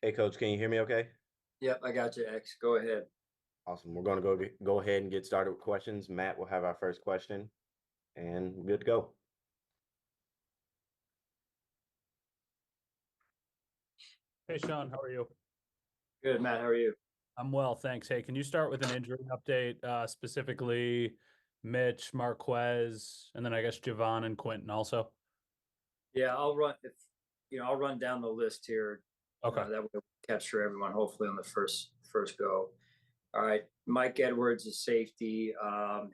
Hey, Coach, can you hear me okay? Yep, I got you, X. Go ahead. Awesome. We're going to go ahead and get started with questions. Matt will have our first question, and we're good to go. Hey, Sean, how are you? Good, Matt. How are you? I'm well, thanks. Hey, can you start with an injury update, specifically Mitch, Marquez, and then I guess Javon and Quentin also? Yeah, I'll run down the list here. Okay. That way we'll capture everyone, hopefully on the first go. All right, Mike Edwards is safety.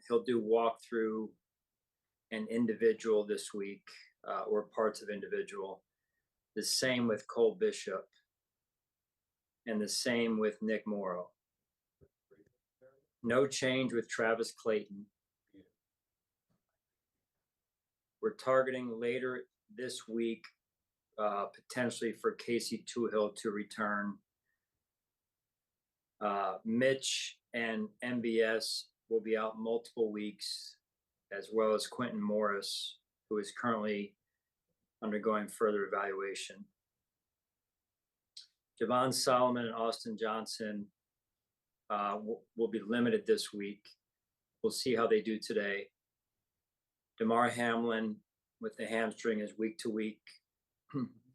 He'll do walkthrough and individual this week, or parts of individual. The same with Cole Bishop, and the same with Nick Morrow. No change with Travis Clayton. We're targeting later this week, potentially for Casey Toohill to return. Mitch and MBS will be out multiple weeks, as well as Quentin Morris, who is currently undergoing further evaluation. Javon Solomon and Austin Johnson will be limited this week. We'll see how they do today. DeMar Hamlin with the hamstring is week to week.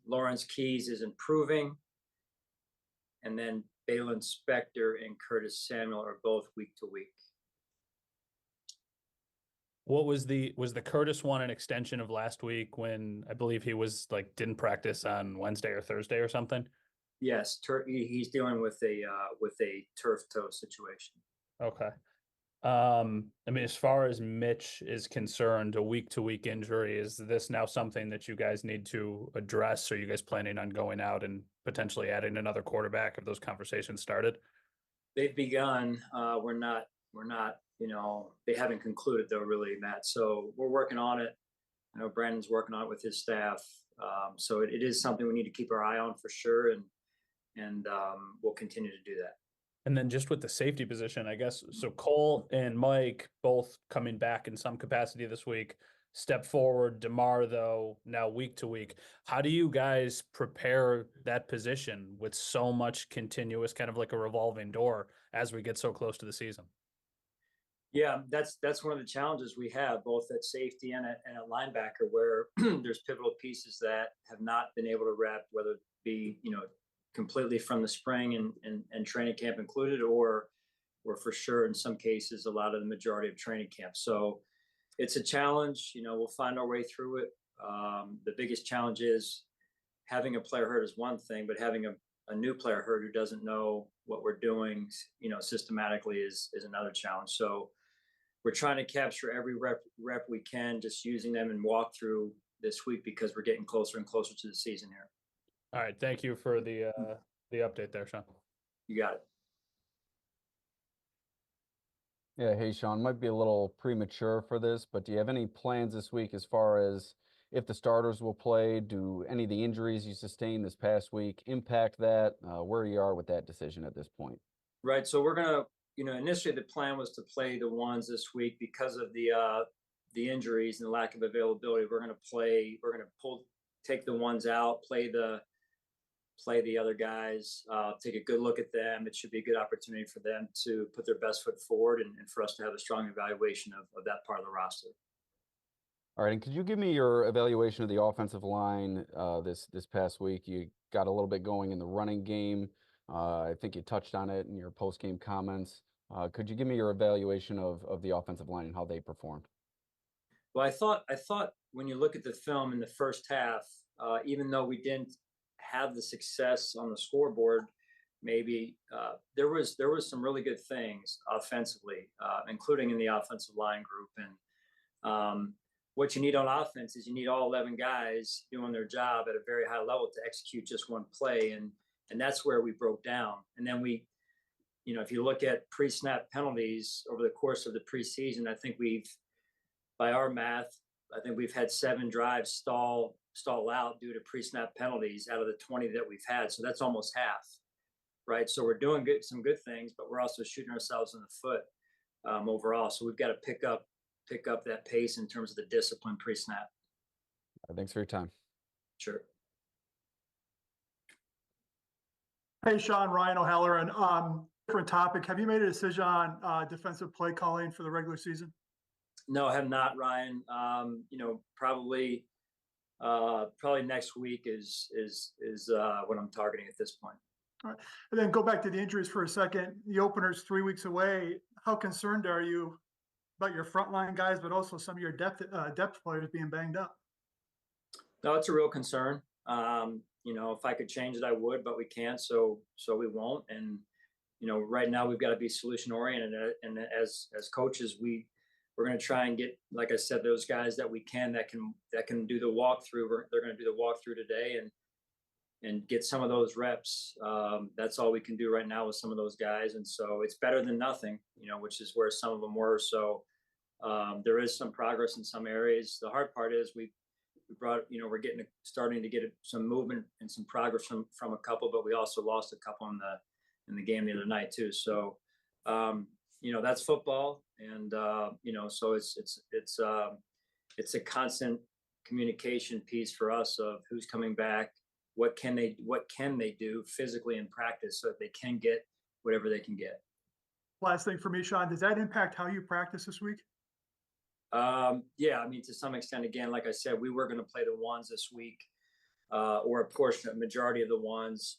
Lawrence Keys is improving. And then Balin Spector and Curtis Samuel are both week to week. What was the Curtis one an extension of last week when I believe he was didn't practice on Wednesday or Thursday or something? Yes, he's dealing with a turf toe situation. Okay. I mean, as far as Mitch is concerned, a week-to-week injury, is this now something that you guys need to address? Are you guys planning on going out and potentially adding another quarterback? Have those conversations started? They've begun. We're not. They haven't concluded though, really, Matt. So we're working on it. I know Brandon's working on it with his staff. So it is something we need to keep our eye on for sure, and we'll continue to do that. And then just with the safety position, I guess, so Cole and Mike both coming back in some capacity this week. Step forward, DeMar, though, now week to week. How do you guys prepare that position with so much continuous, kind of like a revolving door as we get so close to the season? Yeah, that's one of the challenges we have, both at safety and at linebacker, where there's pivotal pieces that have not been able to rep, whether it be completely from the spring and training camp included, or for sure in some cases a lot of the majority of training camp. So it's a challenge. We'll find our way through it. The biggest challenge is having a player hurt is one thing, but having a new player hurt who doesn't know what we're doing, systematically is another challenge. So we're trying to capture every rep we can, just using them and walk through this week because we're getting closer and closer to the season here. All right, thank you for the update there, Sean. You got it. Yeah, hey Sean, might be a little premature for this, but do you have any plans this week as far as if the starters will play? Do any of the injuries you sustained this past week impact that? Where you are with that decision at this point? Right. So we're gonna, initially the plan was to play the ones this week because of the injuries and the lack of availability. We're gonna take the ones out, play the other guys, take a good look at them. It should be a good opportunity for them to put their best foot forward and for us to have a strong evaluation of that part of the roster. All right, and could you give me your evaluation of the offensive line this past week? You got a little bit going in the running game. I think you touched on it in your post-game comments. Could you give me your evaluation of the offensive line and how they performed? Well, I thought when you look at the film in the first half, even though we didn't have the success on the scoreboard, maybe there was some really good things offensively, including in the offensive line group. And what you need on offense is you need all 11 guys doing their job at a very high level to execute just one play, and that's where we broke down. And then if you look at pre-snap penalties over the course of the preseason, by our math, I think we've had 7 drives stall out due to pre-snap penalties out of the 20 that we've had. So that's almost half, right? So we're doing some good things, but we're also shooting ourselves in the foot overall. So we've got to pick up that pace in terms of the discipline pre-snap. Thanks for your time. Sure. Hey, Sean, Ryan O'Halloran. Different topic. Have you made a decision on defensive play calling for the regular season? No, I have not, Ryan. Probably next week is what I'm targeting at this point. All right. And then go back to the injuries for a second. The opener's 3 weeks away. How concerned are you about your frontline guys, but also some of your depth players being banged up? No, it's a real concern. If I could change it, I would, but we can't, so we won't. And right now we've got to be solution oriented, and as coaches, we're going to try and get, like I said, those guys that can do the walkthrough. They're going to do the walkthrough today and get some of those reps. That's all we can do right now with some of those guys, and so it's better than nothing, which is where some of them were. So there is some progress in some areas. The hard part is we brought, we're starting to get some movement and some progress from a couple, but we also lost a couple in the game the other night too. So that's football, and so it's a constant communication piece for us of who's coming back, what can they do physically in practice so that they can get whatever they can get. Last thing for me, Sean, does that impact how you practice this week? Yeah, I mean, to some extent, again, like I said, we were going to play the ones this week, or a majority of the ones.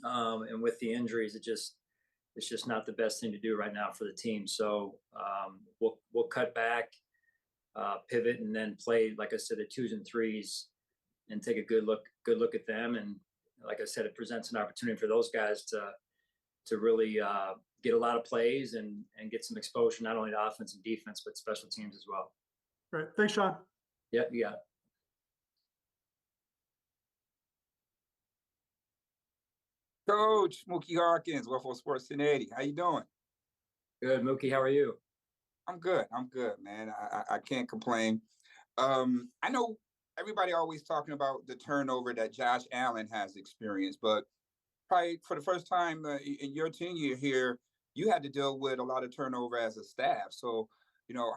And with the injuries, it's just not the best thing to do right now for the team. So we'll cut back, pivot, and then play, like I said, the 2s and 3s, and take a good look at them. And like I said, it presents an opportunity for those guys to really get a lot of plays and get some exposure, not only to offense and defense, but special teams as well. Great. Thanks, Sean. Yeah, you got it. Coach Mookie Harkins, Waffle Sports 1080. How you doing? Good, Mookie. How are you? I'm good, man. I can't complain. I know everybody always talking about the turnover that Josh Allen has experienced, but probably for the first time in your tenure here, you had to deal with a lot of turnover as a staff. So,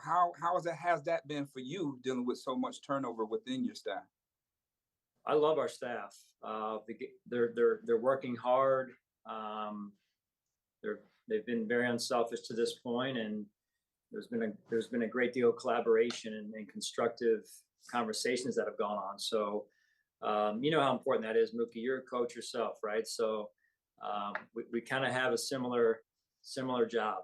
how has that been for you, dealing with so much turnover within your staff? I love our staff. They're working hard. They've been very unselfish to this point, and there's been a great deal of collaboration and constructive conversations that have gone on. So you know how important that is, Mookie. You're a coach yourself, right? So we kind of have a similar job.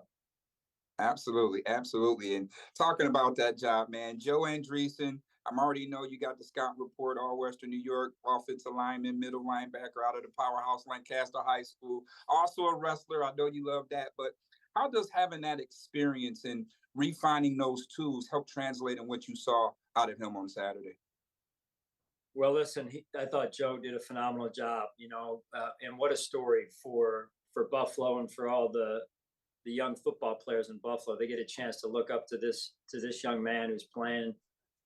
Absolutely. And talking about that job, man, Joe Andreessen, I'm already know you got the scout report, all Western New York, offensive lineman, middle linebacker out of the powerhouse Lancaster High School. Also a wrestler. I know you love that. But how does having that experience and refining those tools help translate in what you saw out of him on Saturday? Well, listen, I thought Joe did a phenomenal job, and what a story for Buffalo and for all the young football players in Buffalo. They get a chance to look up to this young man who's playing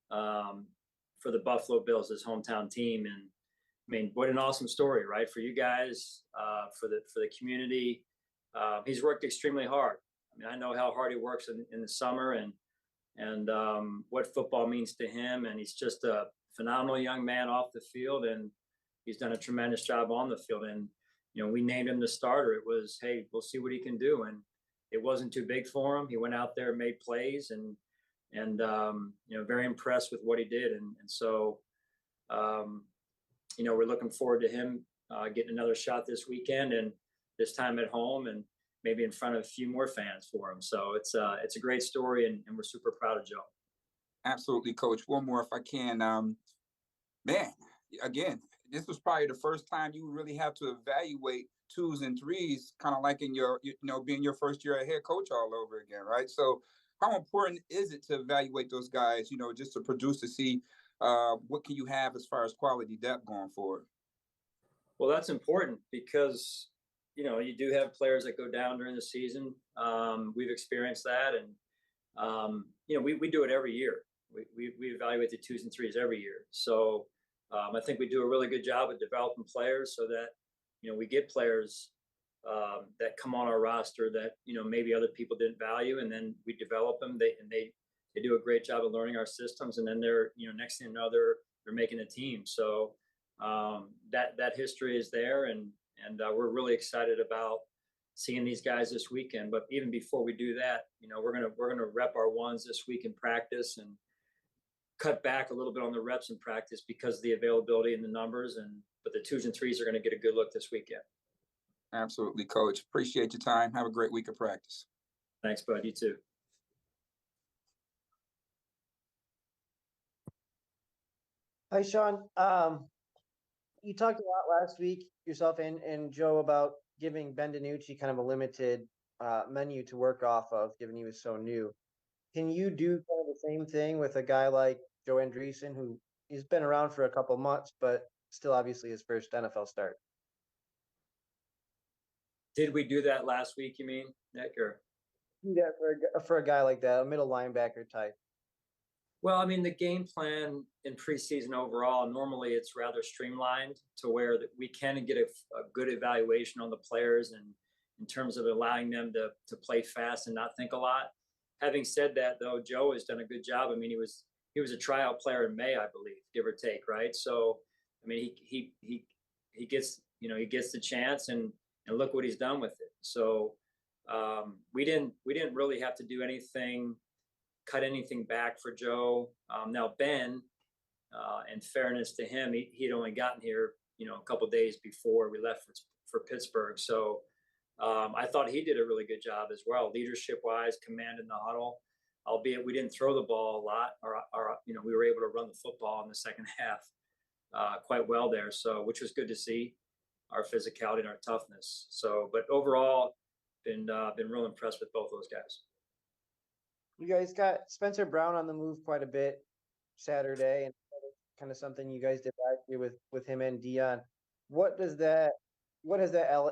for the Buffalo Bills, his hometown team. And I mean, what an awesome story, right? For you guys, for the community. He's worked extremely hard. I mean, I know how hard he works in the summer and what football means to him. And he's just a phenomenal young man off the field, and he's done a tremendous job on the field. And, we named him the starter. It was, hey, we'll see what he can do. And it wasn't too big for him. He went out there and made plays, and very impressed with what he did. And so, we're looking forward to him getting another shot this weekend, and this time at home, and maybe in front of a few more fans for him. So it's a great story, and we're super proud of Joe. Absolutely, Coach. One more, if I can. Man, again, this was probably the first time you really have to evaluate 2s and 3s, kind of like in your, being your first year as head coach all over again, right? So how important is it to evaluate those guys, just to produce, to see what can you have as far as quality depth going forward? Well, that's important because, you do have players that go down during the season. We've experienced that. And, we do it every year. We evaluate the 2s and 3s every year. So I think we do a really good job of developing players so that, we get players that come on our roster that, maybe other people didn't value, and then we develop them. They do a great job of learning our systems, and then they're, next thing you know, they're making a team. So that history is there, and and we're really excited about seeing these guys this weekend. But even before we do that, we're gonna rep our ones this week in practice and cut back a little bit on the reps in practice because of the availability and the numbers. But the 2s and 3s are going to get a good look this weekend. Absolutely, Coach. Appreciate your time. Have a great week of practice. Thanks, bud. You too. Hi, Sean. You talked a lot last week, yourself and Joe, about giving Ben DiNucci kind of a limited menu to work off of, given he was so new. Can you do kind of the same thing with a guy like Joe Andreessen, who he's been around for a couple months, but still obviously his first NFL start? Did we do that last week, you mean, Nick? Or? Yeah, for a guy like that, a middle linebacker type. Well, I mean, the game plan in preseason overall, normally it's rather streamlined to where that we can get a good evaluation on the players and in terms of allowing them to play fast and not think a lot. Having said that, though, Joe has done a good job. I mean, he was a tryout player in May, I believe, give or take, right? So, I mean, he gets he gets the chance and look what he's done with it. So we didn't really have to do anything, cut anything back for Joe. Now Ben, in fairness to him, he had only gotten here a couple of days before we left for Pittsburgh. So I thought he did a really good job as well, leadership wise, command in the huddle. Albeit we didn't throw the ball a lot, or we were able to run the football in the second half quite well there. So which was good to see, our physicality and our toughness. So, but overall, been real impressed with both those guys. You guys got Spencer Brown on the move quite a bit Saturday, and kind of something you guys did last year with him and Dion. What has that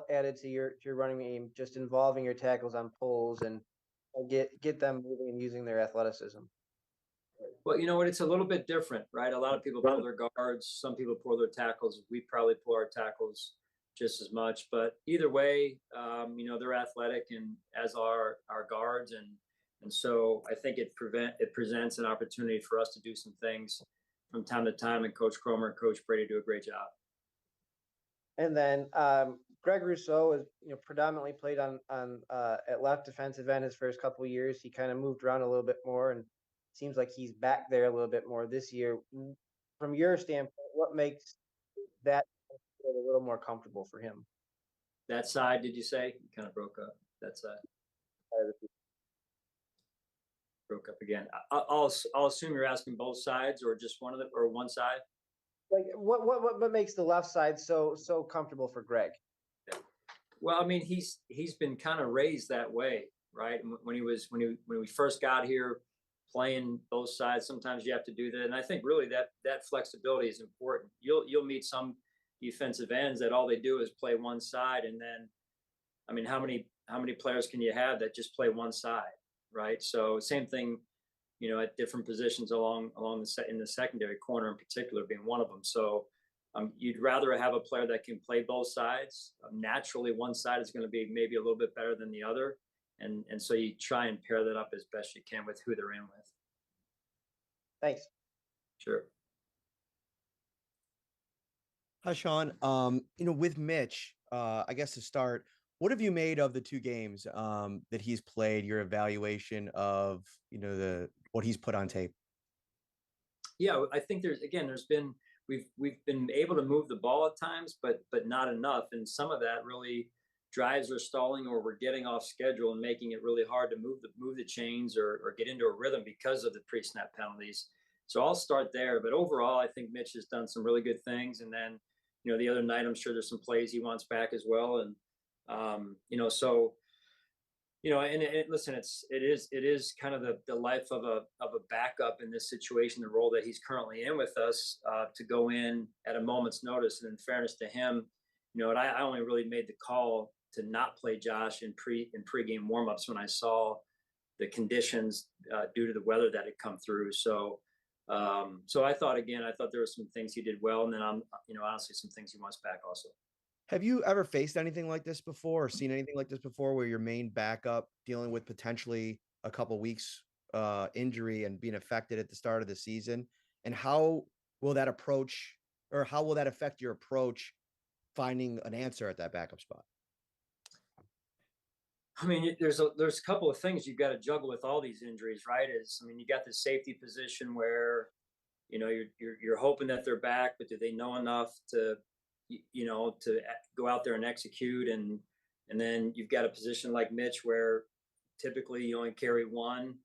added to your running game, just involving your tackles on pulls and get them moving and using their athleticism? Well, you know what? It's a little bit different, right? A lot of people pull their guards. Some people pull their tackles. We probably pull our tackles just as much. But either way, they're athletic, and as are our guards, and so I think it presents an opportunity for us to do some things from time to time. And Coach Cromer and Coach Brady do a great job. And then Greg Rousseau is predominantly played on at left defensive end his first couple of years. He kind of moved around a little bit more, and seems like he's back there a little bit more this year. From your standpoint, what makes that a little more comfortable for him? That side, did you say? You kind of broke up. That side. Broke up again. I'll assume you're asking both sides, or just one of them, or one side. Like what makes the left side so comfortable for Greg? Well, I mean, he's been kind of raised that way, right? When we first got here, playing both sides, sometimes you have to do that, and I think really that flexibility is important. You'll meet some defensive ends that all they do is play one side, and then, I mean, how many players can you have that just play one side, right? So same thing, at different positions along in the secondary, corner in particular being one of them. So you'd rather have a player that can play both sides. Naturally, one side is going to be maybe a little bit better than the other. And so you try and pair that up as best you can with who they're in with. Thanks. Sure. Hi, Sean. With Mitch, I guess to start, what have you made of the two games that he's played? Your evaluation of what he's put on tape. Yeah, I think we've been able to move the ball at times, but not enough, and some of that really drives are stalling, or we're getting off schedule and making it really hard to move the chains or get into a rhythm because of the pre-snap penalties. So I'll start there. But overall, I think Mitch has done some really good things. And then, the other night, I'm sure there's some plays he wants back as well. And, listen, it is kind of the life of a backup in this situation, the role that he's currently in with us, to go in at a moment's notice. And in fairness to him, I only really made the call to not play Josh in pregame warmups when I saw the conditions due to the weather that had come through. So I thought there were some things he did well, and then honestly some things he wants back also. Have you ever faced anything like this before, or seen anything like this before, where your main backup dealing with potentially a couple weeks injury and being affected at the start of the season? And how will that affect your approach finding an answer at that backup spot? I mean, there's a couple of things you've got to juggle with all these injuries, right? You got the safety position where, you're hoping that they're back, but do they know enough to go out there and execute? And then you've got a position like Mitch where typically you only carry one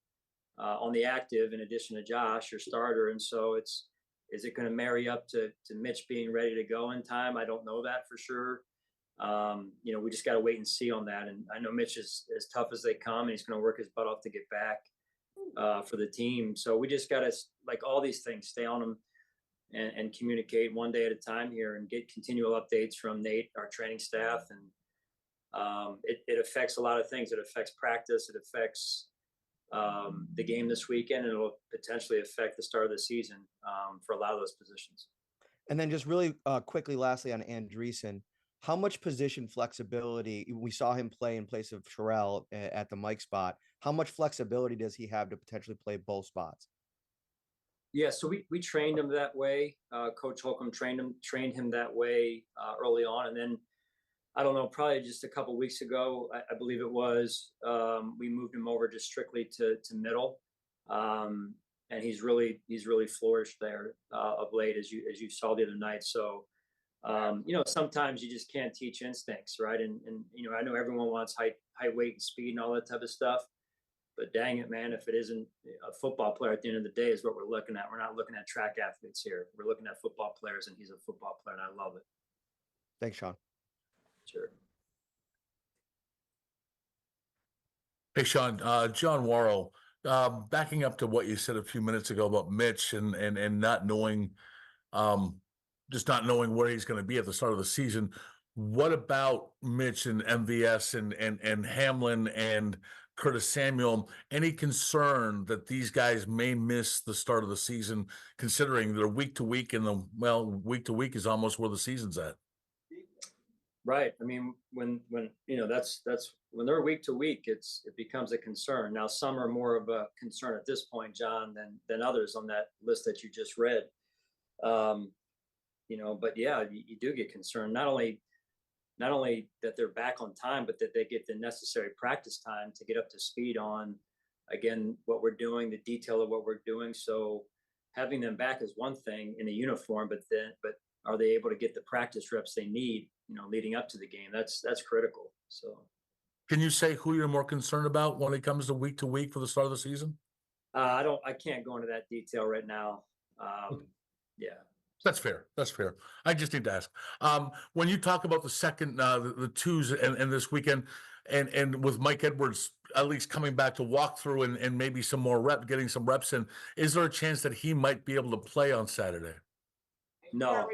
on the active in addition to Josh, your starter. And so is it going to marry up to Mitch being ready to go in time? I don't know that for sure. We just got to wait and see on that. And I know Mitch is as tough as they come, and he's going to work his butt off to get back for the team. So we just got to, like all these things, stay on them and communicate one day at a time here and get continual updates from Nate, our training staff. And it affects a lot of things. It affects practice. It affects the game this weekend, and it'll potentially affect the start of the season for a lot of those positions. And then just really quickly, lastly on Andreessen, how much position flexibility, we saw him play in place of Terrell at the Mike spot. How much flexibility does he have to potentially play both spots? Yeah, so we trained him that way. Coach Holcomb trained him that way early on. And then, I don't know, probably just a couple of weeks ago, I believe it was, we moved him over just strictly to middle. And he's really flourished there of late, as you saw the other night. So, sometimes you just can't teach instincts, right? And I know everyone wants height, weight, and speed and all that type of stuff. But dang it, man, if it isn't a football player at the end of the day is what we're looking at. We're not looking at track athletes here. We're looking at football players, and he's a football player, and I love it. Thanks, Sean. Sure. Hey, Sean, John Worrell, backing up to what you said a few minutes ago about Mitch and not knowing, just not knowing where he's going to be at the start of the season. What about Mitch and MVS and Hamlin and Curtis Samuel? Any concern that these guys may miss the start of the season, considering they're week to week, and week to week is almost where the season's at? Right. I mean, when that's when they're week to week, it becomes a concern. Now, some are more of a concern at this point, John, than others on that list that you just read. But yeah, you do get concerned. Not only that they're back on time, but that they get the necessary practice time to get up to speed on, again, what we're doing, the detail of what we're doing. So having them back is one thing in a uniform, but are they able to get the practice reps they need, leading up to the game? That's critical. So can you say who you're more concerned about when it comes to week for the start of the season? I can't go into that detail right now. Yeah. That's fair. I just need to ask. When you talk about the second, the twos and this weekend, and with Mike Edwards at least coming back to walk through and maybe some more getting some reps in, is there a chance that he might be able to play on Saturday? No.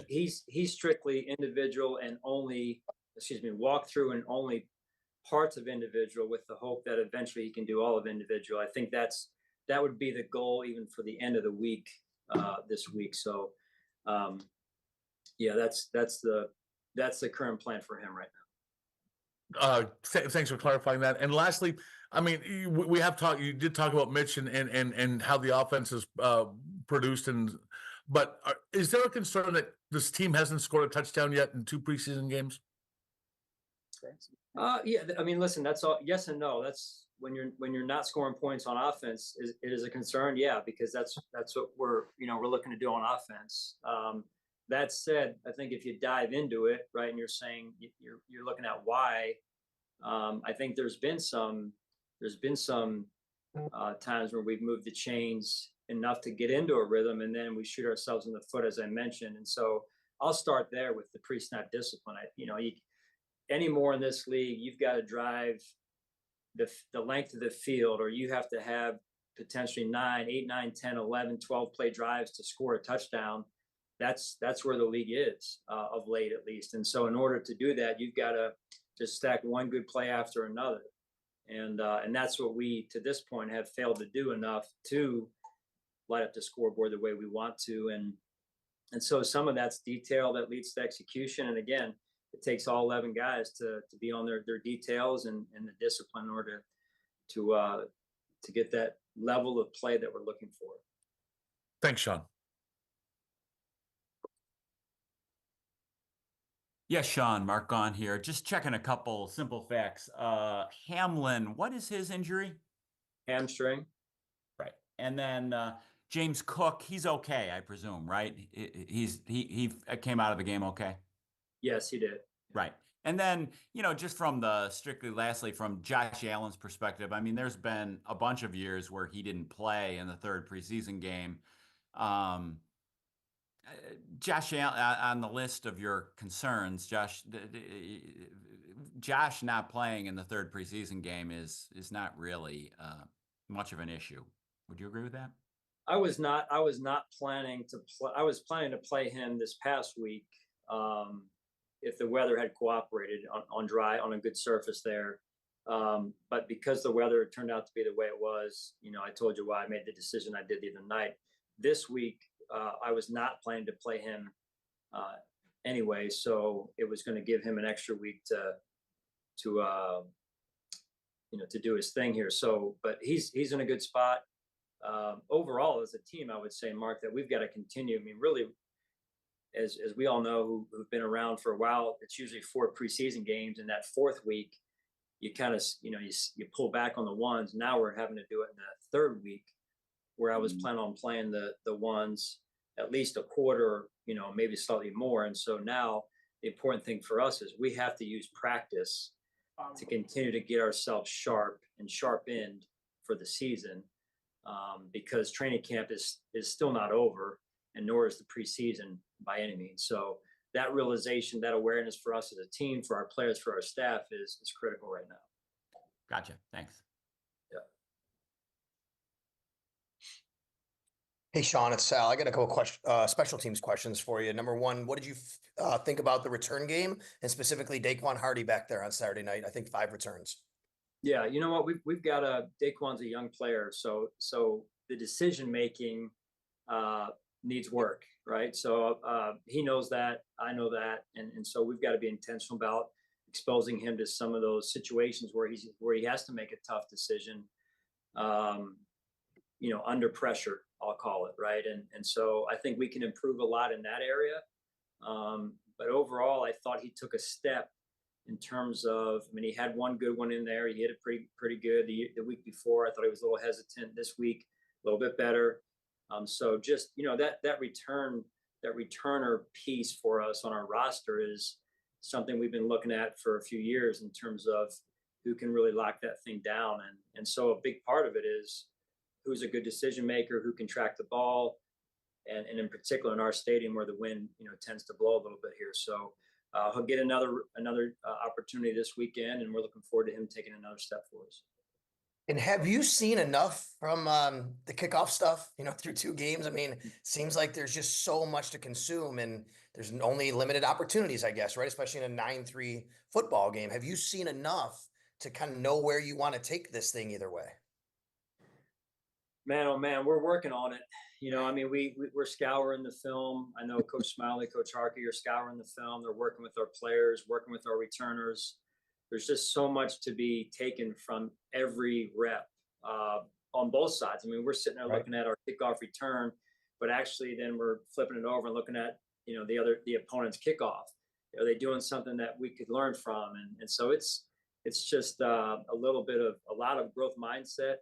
He's strictly individual and walk through and only parts of individual, with the hope that eventually he can do all of individual. I think that would be the goal even for the end of the week. This week. So, that's the current plan for him right now. Thanks for clarifying that. And lastly, I mean, we have talked. You did talk about Mitch and how the offense is produced, but is there a concern that this team hasn't scored a touchdown yet in 2 preseason games? Yeah. I mean, listen, that's all. Yes and no. That's when you're not scoring points on offense, it is a concern. Yeah, because that's what we're looking to do on offense. That said, I think if you dive into it, right, and you're saying you're looking at why, I think there's been some times where we've moved the chains enough to get into a rhythm, and then we shoot ourselves in the foot, as I mentioned. And so I'll start there with the pre-snap discipline. Anymore in this league, you've got to drive the length of the field, or you have to have potentially 8, 9, 10, 11, 12 play drives to score a touchdown. That's where the league is of late, at least. And so in order to do that, you've got to just stack one good play after another. And that's what we, to this point, have failed to do enough to light up the scoreboard the way we want to. And so some of that's detail that leads to execution. And again, it takes all 11 guys to be on their details and the discipline in order to get that level of play that we're looking for. Thanks, Sean. Yeah, Sean, Mark Gahn here. Just checking a couple simple facts. Hamlin, what is his injury? Hamstring. Right. And then James Cook, he's okay, I presume, right? He came out of the game okay. Yes, he did. Right. And then, just from lastly, from Josh Allen's perspective, I mean, there's been a bunch of years where he didn't play in the third preseason game. Josh Allen, on the list of your concerns, Josh not playing in the third preseason game is not really much of an issue. Would you agree with that? I was not planning to play. I was planning to play him this past week if the weather had cooperated on a good surface there. But because the weather turned out to be the way it was, I told you why I made the decision I did the other night. This week, I was not planning to play him anyway, so it was going to give him an extra week to do his thing here. So, but he's in a good spot. Overall, as a team, I would say, Mark, that we've got to continue. I mean, really, as we all know who've been around for a while, it's usually 4 preseason games, and that 4th week, you kind of you pull back on the ones. Now we're having to do it in the 3rd week, where I was planning on playing the ones at least a quarter, maybe slightly more. And so now the important thing for us is we have to use practice to continue to get ourselves sharp and sharpened for the season, because training camp is still not over, and nor is the preseason by any means. So that realization, that awareness for us as a team, for our players, for our staff is critical right now. Gotcha. Thanks. Hey, Sean, it's Sal. I got a couple special teams questions for you. Number one, what did you think about the return game, and specifically Daquan Hardy back there on Saturday night? I think 5 returns. Yeah, you know what? We've got Daquan's a young player, so the decision making needs work, right? So he knows that, I know that, and so we've got to be intentional about exposing him to some of those situations where he has to make a tough decision, under pressure, I'll call it, right? And so I think we can improve a lot in that area. But overall, I thought he took a step in terms of, he had one good one in there. He hit it pretty good the week before. I thought he was a little hesitant this week, a little bit better. So just, that returner piece for us on our roster is something we've been looking at for a few years in terms of who can really lock that thing down. And so a big part of it is who's a good decision maker, who can track the ball, and in particular in our stadium where the wind, tends to blow a little bit here. So he'll get another opportunity this weekend, and we're looking forward to him taking another step for us. And have you seen enough from the kickoff stuff, through 2 games? Seems like there's just so much to consume, and there's only limited opportunities, I guess, right? Especially in a 9-3 football game. Have you seen enough to kind of know where you want to take this thing either way? Man, oh man, we're working on it. We're scouring the film. I know Coach Smiley, Coach Harkey are scouring the film. They're working with our players, working with our returners. There's just so much to be taken from every rep on both sides. We're sitting there looking at our kickoff return, but actually then we're flipping it over and looking at, the opponent's kickoff. Are they doing something that we could learn from? And so it's just a lot of growth mindset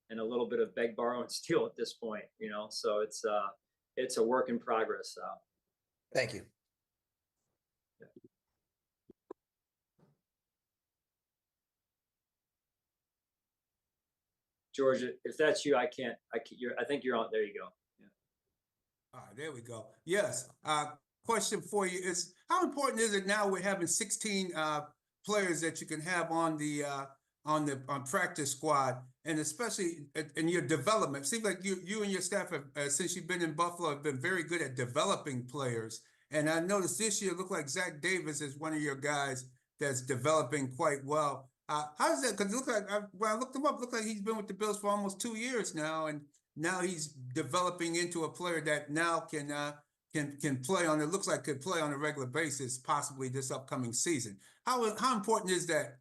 and a little bit of beg, borrow, and steal at this point, so it's a work in progress. Thank you. George, if that's you, I think you're on. There you go. Yeah. All right, there we go. Yes. Question for you is, how important is it now we're having 16 players that you can have on practice squad, and especially in your development? It seems like you and your staff have, since you've been in Buffalo, have been very good at developing players. And I noticed this year, it looked like Zach Davis is one of your guys that's developing quite well. How does that? Because it looked like when I looked him up, it looked like he's been with the Bills for almost 2 years now, and now he's developing into a player that now can play on. It looks like could play on a regular basis, possibly this upcoming season. How important is that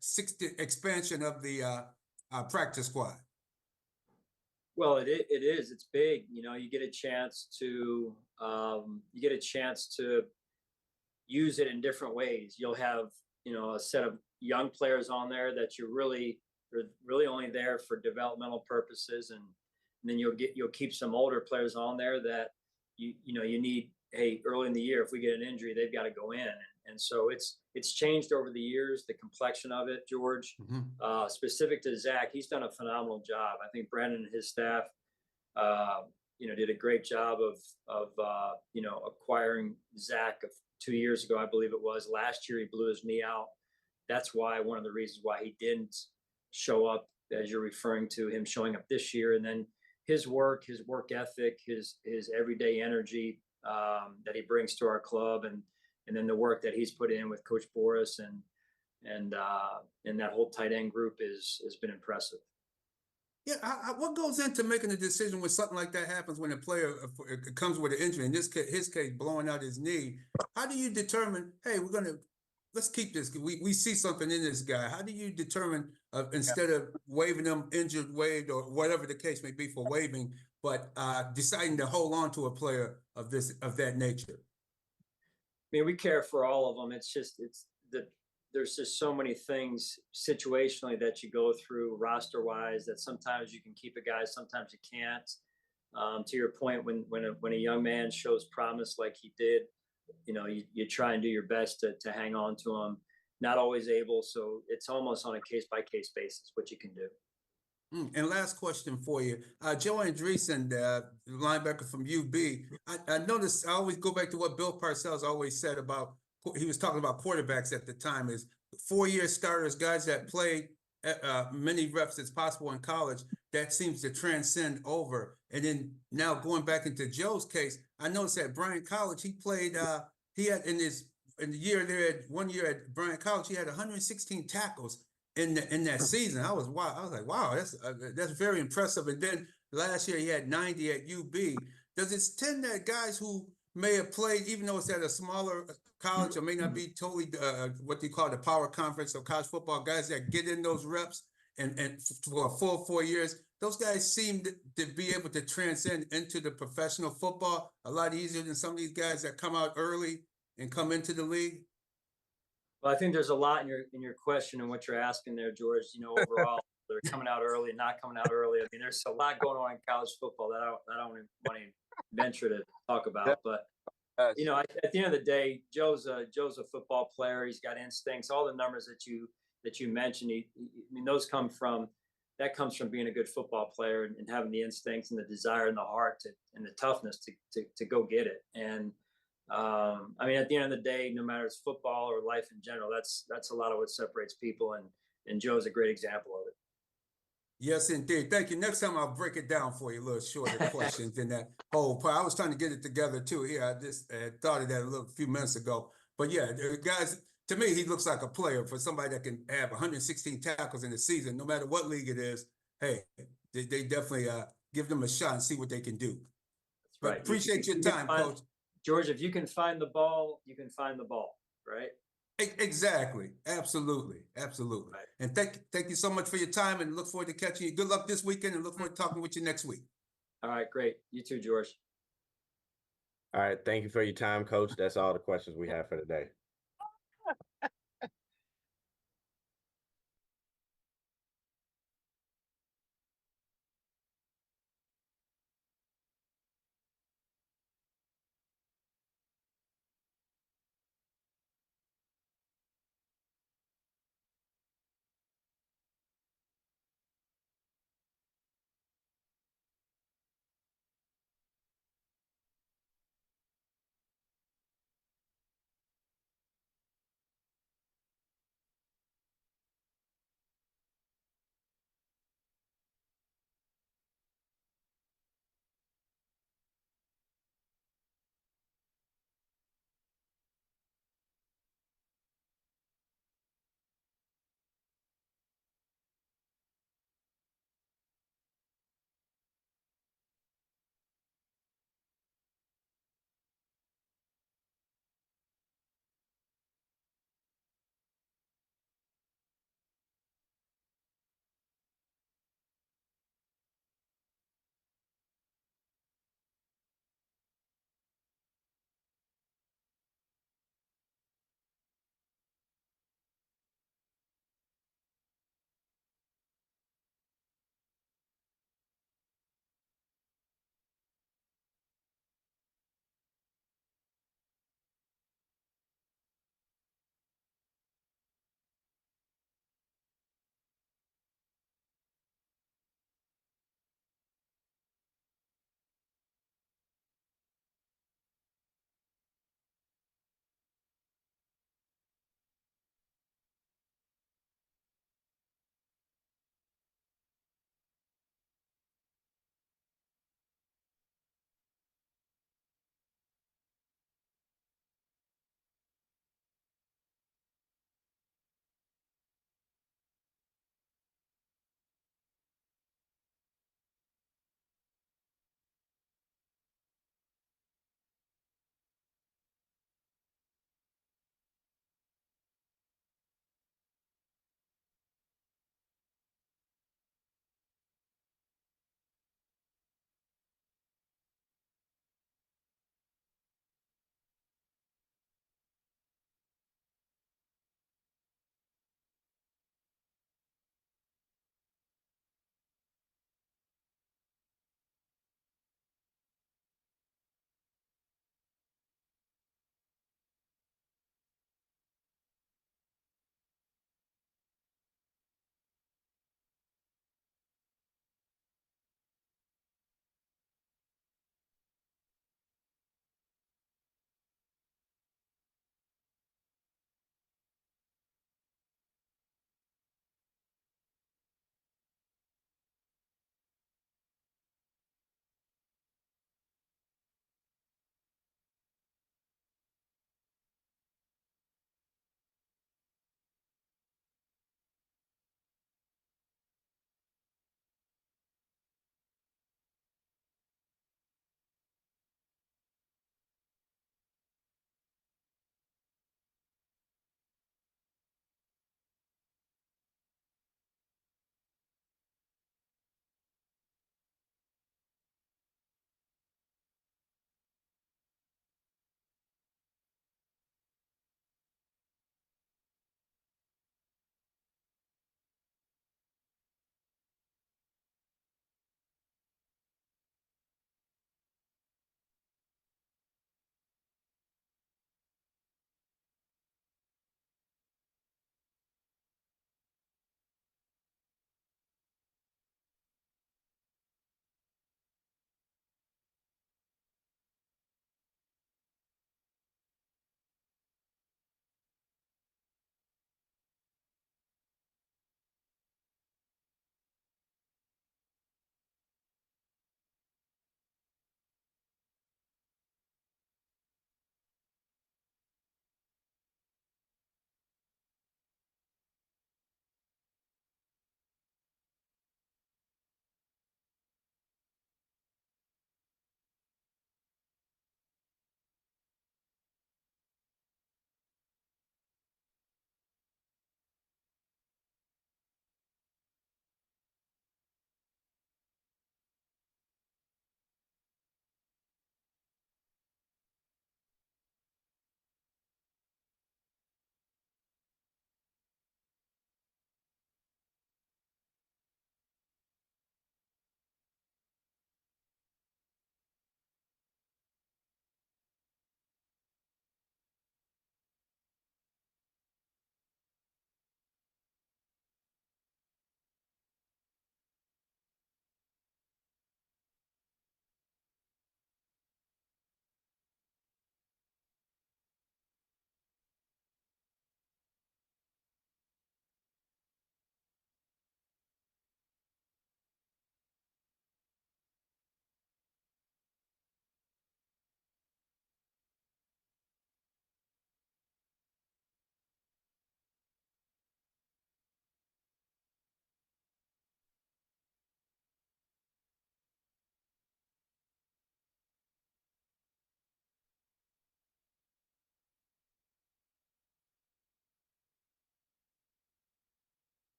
expansion of the practice squad? Well, it is. It's big. You get a chance to use it in different ways. You'll have, you know, a set of young players on there that they're really only there for developmental purposes, and then you'll keep some older players on there that you need. Hey, early in the year, if we get an injury, they've got to go in, and so it's changed over the years, the complexion of it, George. Specific to Zach, he's done a phenomenal job. I think Brandon and his staff, did a great job of acquiring Zach 2 years ago, I believe it was. Last year, he blew his knee out. That's why one of the reasons why he didn't show up, as you're referring to him showing up this year. And then his work ethic, his everyday energy that he brings to our club, and then the work that he's put in with Coach Boris and that whole tight end group has been impressive. Yeah, what goes into making a decision when something like that happens, when a player comes with an injury, in his case, blowing out his knee? How do you determine, hey, let's keep this, we see something in this guy? How do you determine, instead of waiving them, injured, waived, or whatever the case may be for waiving, but deciding to hold on to a player of that nature? I mean, we care for all of them. There's just so many things situationally that you go through roster wise that sometimes you can keep a guy, sometimes you can't. To your point, when a young man shows promise like he did, you try and do your best to hang on to him. Not always able, so it's almost on a case by case basis what you can do. And last question for you, Joe Andreessen, the linebacker from UB. I noticed, I always go back to what Bill Parcells always said about. He was talking about quarterbacks at the time, is 4-year starters, guys that played many reps as possible in college. That seems to transcend over. And then now going back into Joe's case, I noticed at Bryant College, he played. He had in the year there, at 1 year at Bryant College, he had 116 tackles in that season. I was like, wow, that's very impressive. And then last year he had 90 at UB. Does it tend that guys who may have played, even though it's at a smaller college, or may not be totally what they call the power conference of college football, guys that get in those reps and for a full 4 years, those guys seem to be able to transcend into the professional football a lot easier than some of these guys that come out early and come into the league? Well, I think there's a lot in your question and what you're asking there, George. Overall, they're coming out early, not coming out early. I mean, there's a lot going on in college football that I don't even want to venture to talk about. But at the end of the day, Joe's a football player. He's got instincts. All the numbers that you mentioned, those come from being a good football player and having the instincts and the desire and the heart and the toughness to go get it. And at the end of the day, no matter it's football or life in general, that's a lot of what separates people, and Joe's a great example of it. Yes, indeed. Thank you. Next time I'll break it down for you, a little shorter questions than that whole part. I was trying to get it together too. Yeah, I just thought of that a few minutes ago. But yeah, guys, to me, he looks like a player. For somebody that can have 116 tackles in the season, no matter what league it is. Hey, they definitely give them a shot and see what they can do. That's right. Appreciate your time, Coach. George, if you can find the ball, you can find the ball, right? Exactly. Absolutely. Absolutely. Right. And thank you so much for your time, and look forward to catching you. Good luck this weekend, and look forward to talking with you next week. All right, great. You too, George. All right. Thank you for your time, Coach. That's all the questions we have for today.